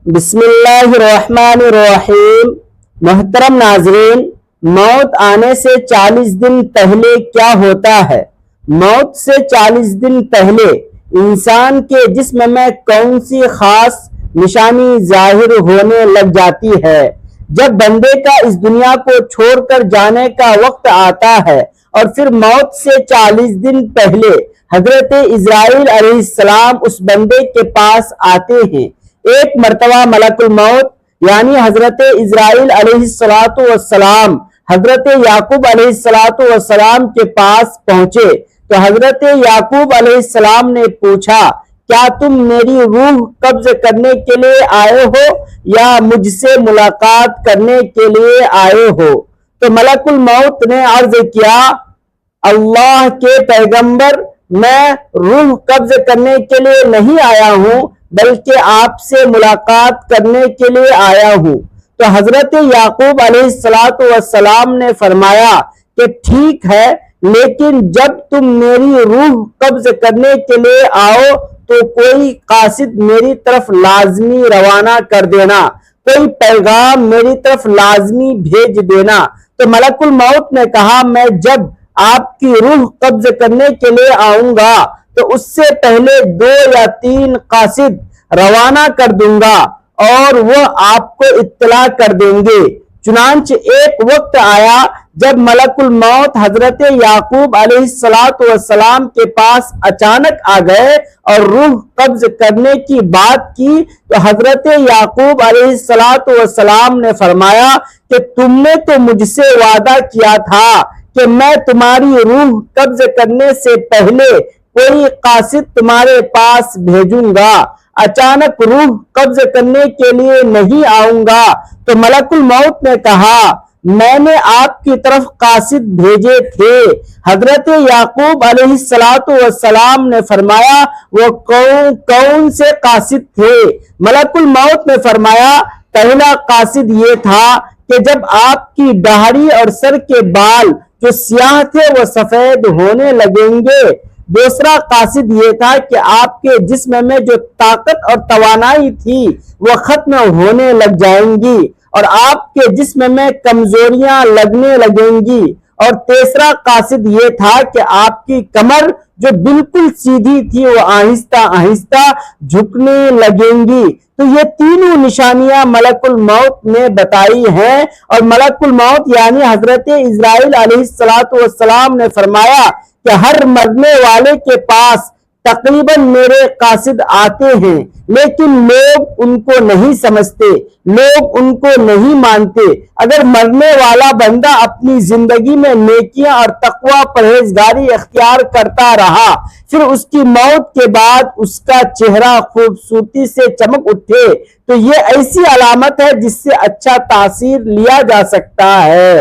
بسم اللہ الرحمن الرحیم۔ محترم ناظرین، موت آنے سے 40 دن پہلے کیا ہوتا ہے؟ موت سے 40 دن پہلے انسان کے جسم میں کون سی خاص نشانی ظاہر ہونے لگ جاتی ہے؟ جب بندے کا اس دنیا کو چھوڑ کر جانے کا وقت آتا ہے اور پھر موت سے 40 دن پہلے حضرت عزرائیل علیہ السلام اس بندے کے پاس آتے ہیں۔ ایک مرتبہ ملک الموت یعنی حضرت عزرائیل علیہ السلام حضرت یعقوب علیہ السلام کے پاس پہنچے تو حضرت یعقوب علیہ السلام نے پوچھا، کیا تم میری روح قبض کرنے کے لیے آئے ہو یا مجھ سے ملاقات کرنے کے لیے آئے ہو؟ تو ملک الموت نے عرض کیا، اللہ کے پیغمبر، میں روح قبض کرنے کے لیے نہیں آیا ہوں بلکہ آپ سے ملاقات کرنے کے لیے آیا ہوں۔ تو حضرت یعقوب علیہ السلام نے فرمایا کہ ٹھیک ہے، لیکن جب تم میری روح قبض کرنے کے لیے آؤ تو کوئی قاصد میری طرف لازمی روانہ کر دینا، کوئی پیغام میری طرف لازمی بھیج دینا۔ تو ملک الموت نے کہا، میں جب آپ کی روح قبض کرنے کے لیے آؤں گا تو اس سے پہلے 2 یا 3 قاصد روانہ کر دوں گا اور وہ آپ کو اطلاع کر دیں گے۔ چنانچہ ایک وقت آیا جب ملک الموت حضرت یعقوب علیہ السلام کے پاس اچانک آ گئے اور روح قبض کرنے کی بات کی تو حضرت یعقوب علیہ السلام نے فرمایا کہ تم نے تو مجھ سے وعدہ کیا تھا کہ میں تمہاری روح قبض کرنے سے پہلے کوئی قاصد تمہارے پاس بھیجوں گا، اچانک روح قبض کرنے کے لیے نہیں آؤں گا۔ تو ملک الموت نے کہا، میں نے آپ کی طرف قاصد بھیجے تھے۔ حضرت یعقوب علیہ السلام نے فرمایا، وہ کون سے قاصد تھے؟ ملک الموت نے فرمایا، پہلا قاصد یہ تھا کہ جب آپ کی داڑھی اور سر کے بال جو سیاہ تھے وہ سفید ہونے لگیں گے۔ دوسرا قاصد یہ تھا کہ آپ کے جسم میں جو طاقت اور توانائی تھی وہ ختم ہونے لگ جائیں گی اور آپ کے جسم میں کمزوریاں لگنے لگیں گی۔ اور تیسرا قاصد یہ تھا کہ آپ کی کمر جو بالکل سیدھی تھی وہ آہستہ آہستہ جھکنے لگیں گی۔ تو یہ تینوں نشانیاں ملک الموت نے بتائی ہیں اور ملک الموت یعنی حضرت عزرائیل علیہ السلام نے فرمایا کہ ہر مرنے والے کے پاس تقریباً میرے قاصد آتے ہیں، لیکن لوگ ان کو نہیں سمجھتے، لوگ ان کو نہیں مانتے۔ اگر مرنے والا بندہ اپنی زندگی میں نیکیاں اور تقوی پرہیزگاری اختیار کرتا رہا، پھر اس کی موت کے بعد اس کا چہرہ خوبصورتی سے چمک اٹھے تو یہ ایسی علامت ہے جس سے اچھا تاثیر لیا جا سکتا ہے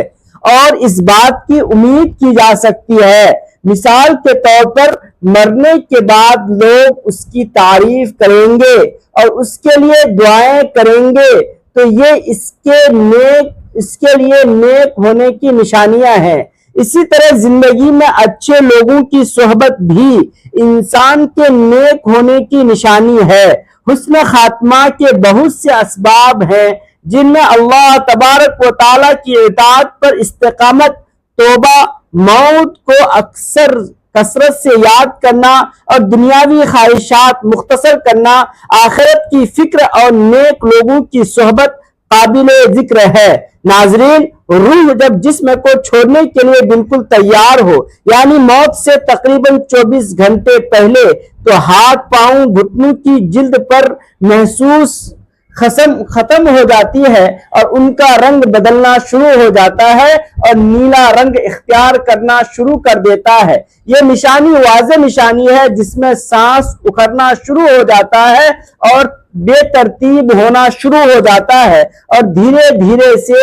اور اس بات کی امید کی جا سکتی ہے۔ مثال کے طور پر مرنے کے بعد لوگ اس کی تعریف کریں گے اور اس کے لیے دعائیں کریں گے تو یہ اس کے لیے نیک ہونے کی نشانیاں ہیں۔ اسی طرح زندگی میں اچھے لوگوں کی صحبت بھی انسان کے نیک ہونے کی نشانی ہے۔ حسن خاتمہ کے بہت سے اسباب ہیں جن میں اللہ تبارک و تعالیٰ کی اطاعت پر استقامت، توبہ، موت کو کثرت سے یاد کرنا اور دنیاوی خواہشات مختصر کرنا، آخرت کی فکر اور نیک لوگوں کی صحبت قابل ذکر ہے۔ ناظرین، روح جب جسم کو چھوڑنے کے لیے بالکل تیار ہو یعنی موت سے تقریباً 24 گھنٹے پہلے تو ہاتھ پاؤں گھٹنوں کی جلد پر محسوس ختم ہو جاتی ہے اور ان کا رنگ بدلنا شروع ہو جاتا ہے اور نیلا رنگ اختیار کرنا شروع کر دیتا ہے۔ یہ نشانی واضح نشانی ہے جس میں سانس اکھڑنا شروع ہو جاتا ہے اور بے ترتیب ہونا شروع ہو جاتا ہے اور دھیرے دھیرے سے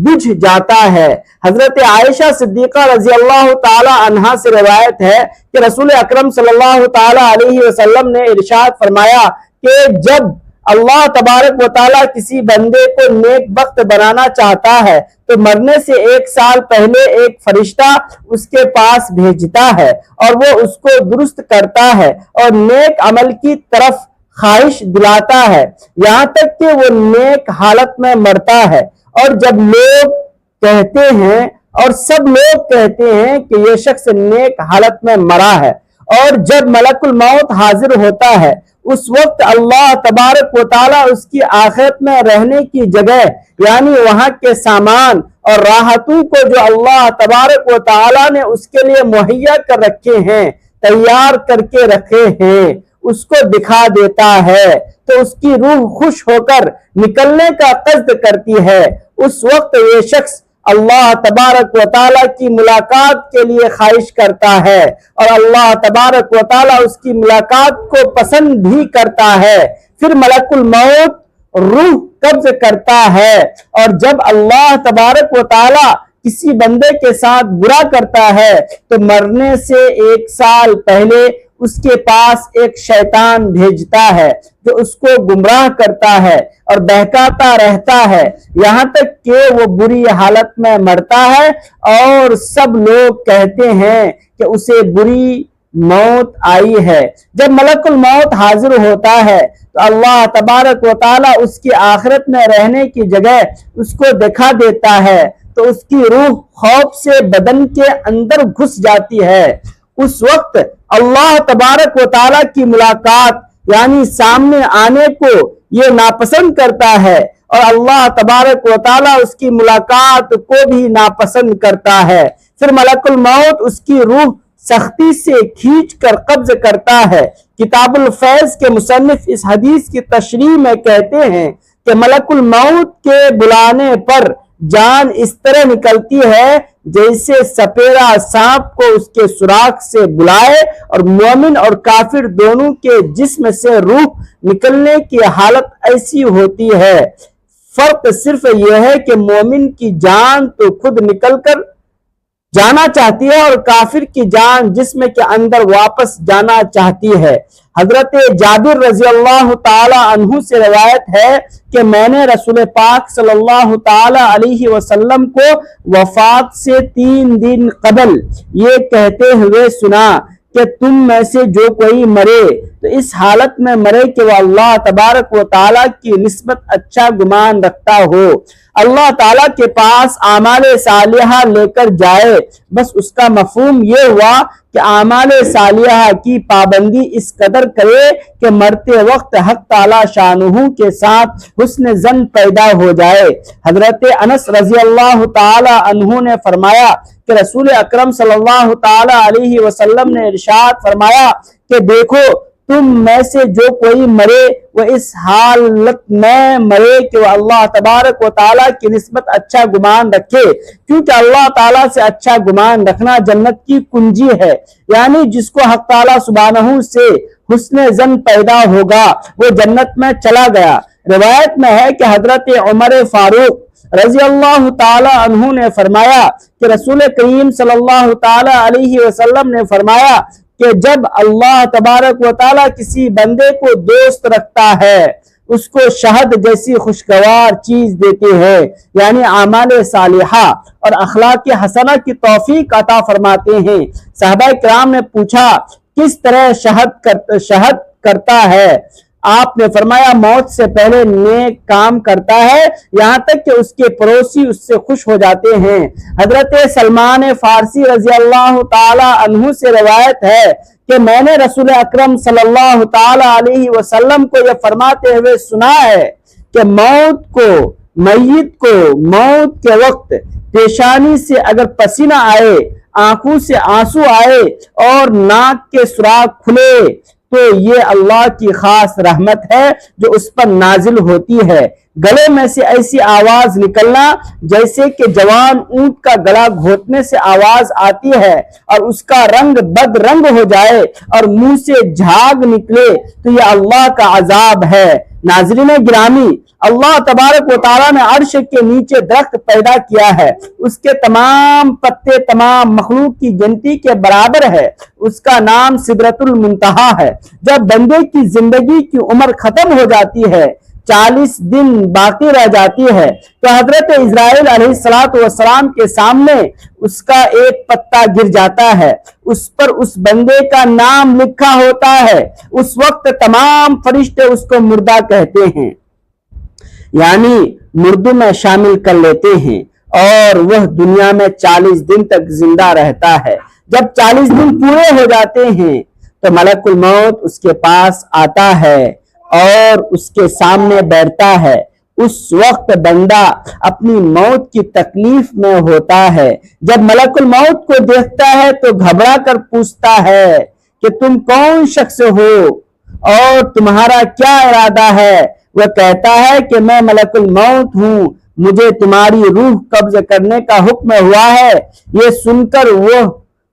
بجھ جاتا ہے۔ حضرت عائشہ صدیقہ رضی اللہ تعالی عنہا سے روایت ہے کہ رسول اکرم صلی اللہ تعالی علیہ وسلم نے ارشاد فرمایا کہ جب اللہ تبارک و تعالیٰ کسی بندے کو نیک بخت بنانا چاہتا ہے تو مرنے سے 1 سال پہلے ایک فرشتہ اس کے پاس بھیجتا ہے اور وہ اس کو درست کرتا ہے اور نیک عمل کی طرف خواہش دلاتا ہے یہاں تک کہ وہ نیک حالت میں مرتا ہے۔ اور جب لوگ کہتے ہیں اور سب لوگ کہتے ہیں کہ یہ شخص نیک حالت میں مرا ہے، اور جب ملک الموت حاضر ہوتا ہے اس وقت اللہ تبارک و تعالیٰ اس کی آخرت میں رہنے کی جگہ یعنی وہاں کے سامان اور راحتوں کو جو اللہ تبارک و تعالیٰ نے اس کے لیے مہیا کر رکھے ہیں، تیار کر کے رکھے ہیں، اس کو دکھا دیتا ہے تو اس کی روح خوش ہو کر نکلنے کا قصد کرتی ہے۔ اس وقت یہ شخص اللہ تبارک و تعالیٰ کی ملاقات کے لیے خواہش کرتا ہے اور اللہ تبارک و تعالیٰ اس کی ملاقات کو پسند بھی کرتا ہے۔ پھر ملک الموت روح قبض کرتا ہے، اور جب اللہ تبارک و تعالیٰ کسی بندے کے ساتھ برا کرتا ہے تو مرنے سے 1 سال پہلے اس کے پاس ایک شیطان بھیجتا ہے جو اس کو گمراہ کرتا ہے اور بہکاتا رہتا ہے یہاں تک کہ وہ بری حالت میں مرتا ہے، اور سب لوگ کہتے ہیں کہ اسے بری موت آئی ہے۔ جب ملک الموت حاضر ہوتا ہے تو اللہ تبارک و تعالیٰ اس کی آخرت میں رہنے کی جگہ اس کو دکھا دیتا ہے تو اس کی روح خوف سے بدن کے اندر گھس جاتی ہے۔ اس وقت اللہ تبارک و تعالیٰ کی ملاقات یعنی سامنے آنے کو یہ ناپسند کرتا ہے، اور اللہ تبارک و تعالیٰ اس کی ملاقات کو بھی ناپسند کرتا ہے۔ پھر ملک الموت اس کی روح سختی سے کھینچ کر قبض کرتا ہے۔ کتاب الفیض کے مصنف اس حدیث کی تشریح میں کہتے ہیں کہ ملک الموت کے بلانے پر جان اس طرح نکلتی ہے جیسے سپیرا سانپ کو اس کے سوراخ سے بلائے، اور مومن اور کافر دونوں کے جسم سے روح نکلنے کی حالت ایسی ہوتی ہے۔ فرق صرف یہ ہے کہ مومن کی جان تو خود نکل کر جانا چاہتی ہے اور کافر کی جان جسم کے اندر واپس جانا چاہتی ہے۔ حضرت جابر رضی اللہ تعالی عنہ سے روایت ہے کہ میں نے رسول پاک صلی اللہ تعالی علیہ وسلم کو وفات سے 3 دن قبل یہ کہتے ہوئے سنا کہ تم میں سے جو کوئی مرے تو اس حالت میں مرے کہ وہ اللہ تبارک و تعالیٰ کی نسبت اچھا گمان رکھتا ہو، اللہ تعالیٰ کے پاس اعمال صالحہ لے کر جائے۔ بس اس کا مفہوم یہ ہوا کہ اعمال صالحہ کی پابندی اس قدر کرے کہ مرتے وقت حق تعالیٰ شانہ کے ساتھ حسن ظن پیدا ہو جائے۔ حضرت انس رضی اللہ تعالی عنہ نے فرمایا کہ رسول اکرم صلی اللہ تعالی علیہ وسلم نے ارشاد فرمایا کہ دیکھو تم میں سے جو کوئی مرے وہ اس حالت میں مرے کہ وہ اللہ تبارک و تعالیٰ کی نسبت اچھا گمان رکھے، کیونکہ اللہ تعالیٰ سے اچھا گمان رکھنا جنت کی کنجی ہے، یعنی جس کو حق تعالیٰ سبحانہ سے حسن ظن پیدا ہوگا وہ جنت میں چلا گیا۔ روایت میں ہے کہ حضرت عمر فاروق رضی اللہ تعالی عنہ نے فرمایا کہ رسول کریم صلی اللہ تعالی علیہ وسلم نے فرمایا کہ جب اللہ تبارک و تعالیٰ کسی بندے کو دوست رکھتا ہے اس کو شہد جیسی خوشگوار چیز دیتے ہیں، یعنی اعمال صالحہ اور اخلاق حسنہ کی توفیق عطا فرماتے ہیں۔ صحابہ کرام نے پوچھا کس طرح شہد کرتا ہے؟ آپ نے فرمایا موت سے پہلے نیک کام کرتا ہے یہاں تک کہ اس کے پڑوسی اس سے خوش ہو جاتے ہیں۔ حضرت سلمان فارسی رضی اللہ تعالی عنہ سے روایت ہے کہ میں نے رسول اکرم صلی اللہ تعالی علیہ وسلم کو یہ فرماتے ہوئے سنا ہے کہ میت کو موت کے وقت پیشانی سے اگر پسینہ آئے، آنکھوں سے آنسو آئے اور ناک کے سوراخ کھلے تو یہ اللہ کی خاص رحمت ہے جو اس پر نازل ہوتی ہے۔ گلے میں سے ایسی آواز نکلنا جیسے کہ جوان اونٹ کا گلا گھونٹنے سے آواز آتی ہے اور اس کا رنگ بد رنگ ہو جائے اور منہ سے جھاگ نکلے تو یہ اللہ کا عذاب ہے۔ ناظرین گرامی، اللہ تبارک و تعالیٰ نے عرش کے نیچے درخت پیدا کیا ہے، اس کے تمام پتے تمام مخلوق کی گنتی کے برابر ہے، اس کا نام سدرۃ المنتہا ہے۔ جب بندے کی زندگی کی عمر ختم ہو جاتی ہے 40 دن باقی رہ جاتی ہے تو حضرت اسرائیل علیہ السلام کے سامنے اس کا ایک پتا گر جاتا ہے، اس پر اس بندے کا نام لکھا ہوتا ہے۔ اس وقت تمام فرشتے اس کو مردہ کہتے ہیں، یعنی مردوں میں شامل کر لیتے ہیں، اور وہ دنیا میں 40 دن تک زندہ رہتا ہے۔ جب 40 دن پورے ہو جاتے ہیں تو ملک الموت اس کے پاس آتا ہے اور اس کے سامنے بیٹھتا ہے۔ اس وقت بندہ اپنی موت کی تکلیف میں ہوتا ہے۔ جب ملک الموت کو دیکھتا ہے تو گھبرا کر پوچھتا ہے کہ تم کون شخص ہو اور تمہارا کیا ارادہ ہے؟ وہ کہتا ہے کہ میں ملک الموت ہوں، مجھے تمہاری روح قبض کرنے کا حکم ہوا ہے۔ یہ سن کر وہ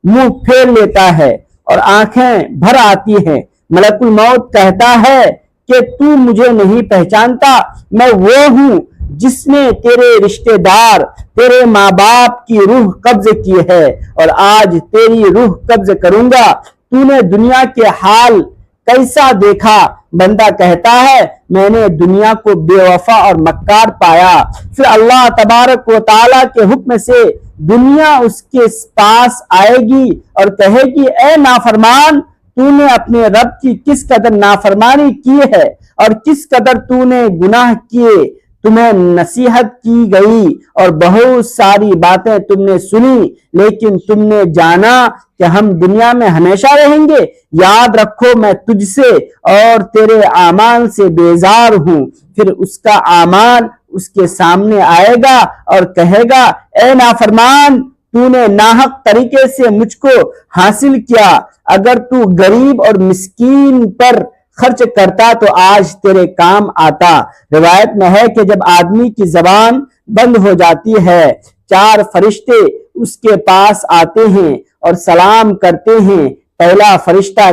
منہ پھیر لیتا ہے اور آنکھیں بھر آتی ہیں۔ ملک الموت کہتا ہے کہ تو مجھے نہیں پہچانتا، میں وہ ہوں جس نے تیرے رشتہ دار، تیرے ماں باپ کی روح قبض کی ہے اور آج تیری روح قبض کروں گا۔ تو نے دنیا کے حال کیسا دیکھا؟ بندہ کہتا ہے میں نے دنیا کو بے وفا اور مکار پایا۔ پھر اللہ تبارک و تعالیٰ کے حکم سے دنیا اس کے پاس آئے گی اور کہے گی اے نافرمان، تو نے اپنے رب کی کس قدر نافرمانی کی ہے اور کس قدر تو نے گناہ کیے۔ تمہیں نصیحت کی گئی اور بہت ساری باتیں تم نے سنی، لیکن تم نے جانا کہ ہم دنیا میں ہمیشہ رہیں گے۔ یاد رکھو میں تجھ سے اور تیرے اعمال سے بیزار ہوں۔ پھر اس کا اعمال اس کے سامنے آئے گا اور کہے گا اے نافرمان، تو نے ناحق طریقے سے مجھ کو حاصل کیا۔ اگر تو غریب اور مسکین پر خرچ کرتا تو آج تیرے کام آتا۔ روایت میں ہے کہ جب آدمی کی زبان بند ہو جاتی ہے، 4 فرشتے اس کے پاس آتے ہیں اور سلام کرتے ہیں۔ پہلا فرشتہ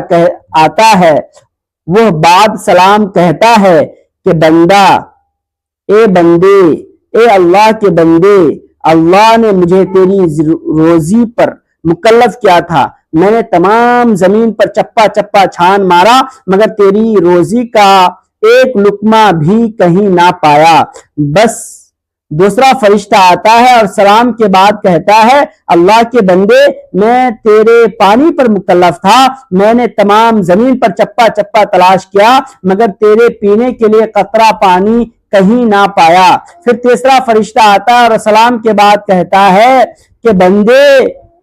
آتا ہے، وہ بعد سلام کہتا ہے کہ بندہ، اے بندے، اے اللہ کے بندے، اللہ نے مجھے تیری روزی پر مکلف کیا تھا۔ میں نے تمام زمین پر چپا چپا چھان مارا مگر تیری روزی کا ایک لقمہ بھی کہیں نہ پایا۔ بس دوسرا فرشتہ آتا ہے اور سلام کے بعد کہتا ہے اللہ کے بندے، میں تیرے پانی پر مکلف تھا، میں نے تمام زمین پر چپا چپا تلاش کیا مگر تیرے پینے کے لیے قطرہ پانی کہیں نہ پایا۔ پھر تیسرا فرشتہ آتا ہے اور سلام کے بعد کہتا ہے کہ بندے،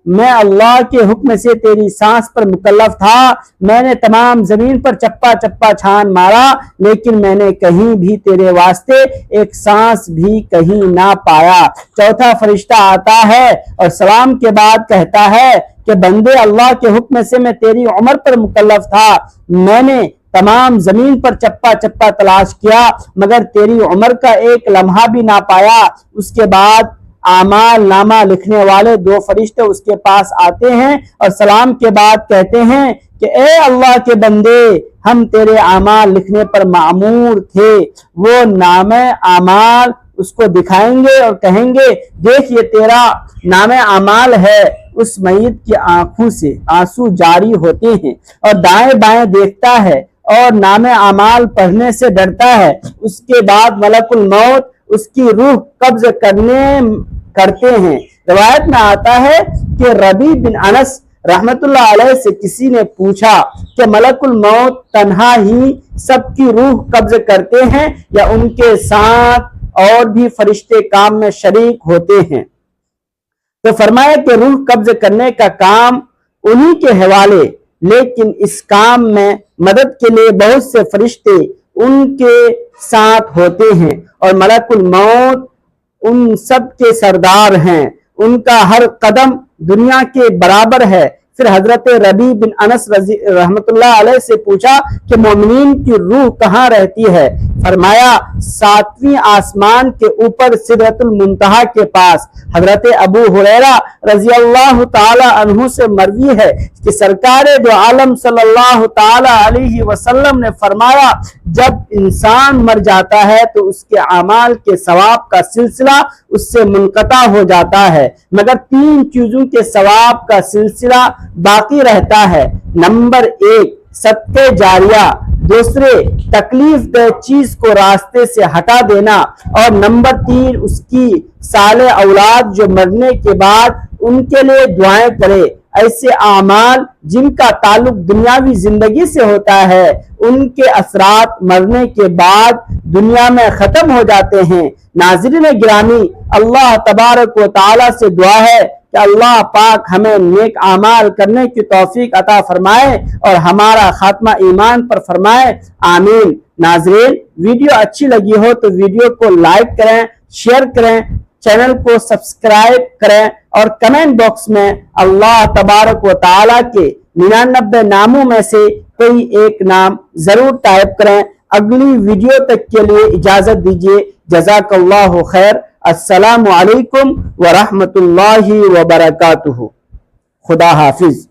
میں اللہ کے حکم سے تیری سانس پر مکلف تھا، میں نے تمام زمین پر چپا چپا چھان مارا لیکن میں نے کہیں بھی تیرے واسطے ایک سانس بھی کہیں نہ پایا۔ چوتھا فرشتہ آتا ہے اور سلام کے بعد کہتا ہے کہ بندے، اللہ کے حکم سے میں تیری عمر پر مکلف تھا، میں نے تمام زمین پر چپا چپا تلاش کیا مگر تیری عمر کا ایک لمحہ بھی نہ پایا۔ اس کے بعد اعمال نامہ لکھنے والے 2 فرشتے اس کے پاس آتے ہیں اور سلام کے بعد کہتے ہیں کہ اے اللہ کے بندے، ہم تیرے اعمال لکھنے پر مأمور تھے۔ وہ نامہ اعمال اس کو دکھائیں گے اور کہیں گے دیکھ یہ تیرا نامہ اعمال ہے۔ اس میت کی آنکھوں سے آنسو جاری ہوتے ہیں اور دائیں بائیں دیکھتا ہے اور نامہ اعمال پڑھنے سے ڈرتا ہے۔ اس کے بعد ملک الموت اس کی روح قبض کرتے ہیں۔ روایت میں آتا ہے کہ ربیع بن انس رحمت اللہ علیہ سے کسی نے پوچھا کہ ملک الموت تنہا ہی سب کی روح قبض کرتے ہیں یا ان کے ساتھ اور بھی فرشتے کام میں شریک ہوتے ہیں؟ تو فرمایا کہ روح قبض کرنے کا کام انہی کے حوالے، لیکن اس کام میں مدد کے لیے بہت سے فرشتے ان کے ساتھ ہوتے ہیں اور ملک الموت ان سب کے سردار ہیں، ان کا ہر قدم دنیا کے برابر ہے۔ پھر حضرت ربیع بن انس رحمت اللہ علیہ سے پوچھا کہ مومنین کی روح کہاں رہتی ہے؟ فرمایا 7ویں آسمان کے اوپر سدرۃ المنتہا کے پاس۔ حضرت ابو ہریرہ رضی اللہ تعالی عنہ سے مروی ہے کہ سرکار دو عالم صلی اللہ تعالی علیہ وسلم نے فرمایا جب انسان مر جاتا ہے تو اس کے اعمال کے ثواب کا سلسلہ اس سے منقطع ہو جاتا ہے مگر 3 چیزوں کے ثواب کا سلسلہ باقی رہتا ہے۔ نمبر 1 صدقہ جاریہ، دوسرے تکلیف دہ چیز کو راستے سے ہٹا دینا، اور نمبر 3 اس کی صالح اولاد جو مرنے کے بعد ان کے لیے دعائیں کرے۔ ایسے اعمال جن کا تعلق دنیاوی زندگی سے ہوتا ہے ان کے اثرات مرنے کے بعد دنیا میں ختم ہو جاتے ہیں۔ ناظرین گرامی، اللہ تبارک و تعالی سے دعا ہے کہ اللہ پاک ہمیں نیک اعمال کرنے کی توفیق عطا فرمائے اور ہمارا خاتمہ ایمان پر فرمائے، آمین۔ ناظرین، ویڈیو اچھی لگی ہو تو ویڈیو کو لائک کریں، شیئر کریں، چینل کو سبسکرائب کریں اور کمنٹ باکس میں اللہ تبارک و تعالی کے 99 ناموں میں سے کوئی ایک نام ضرور ٹائپ کریں۔ اگلی ویڈیو تک کے لیے اجازت دیجیے۔ جزاک اللہ خیر۔ السلام علیکم ورحمۃ اللہ وبرکاتہ۔ خدا حافظ۔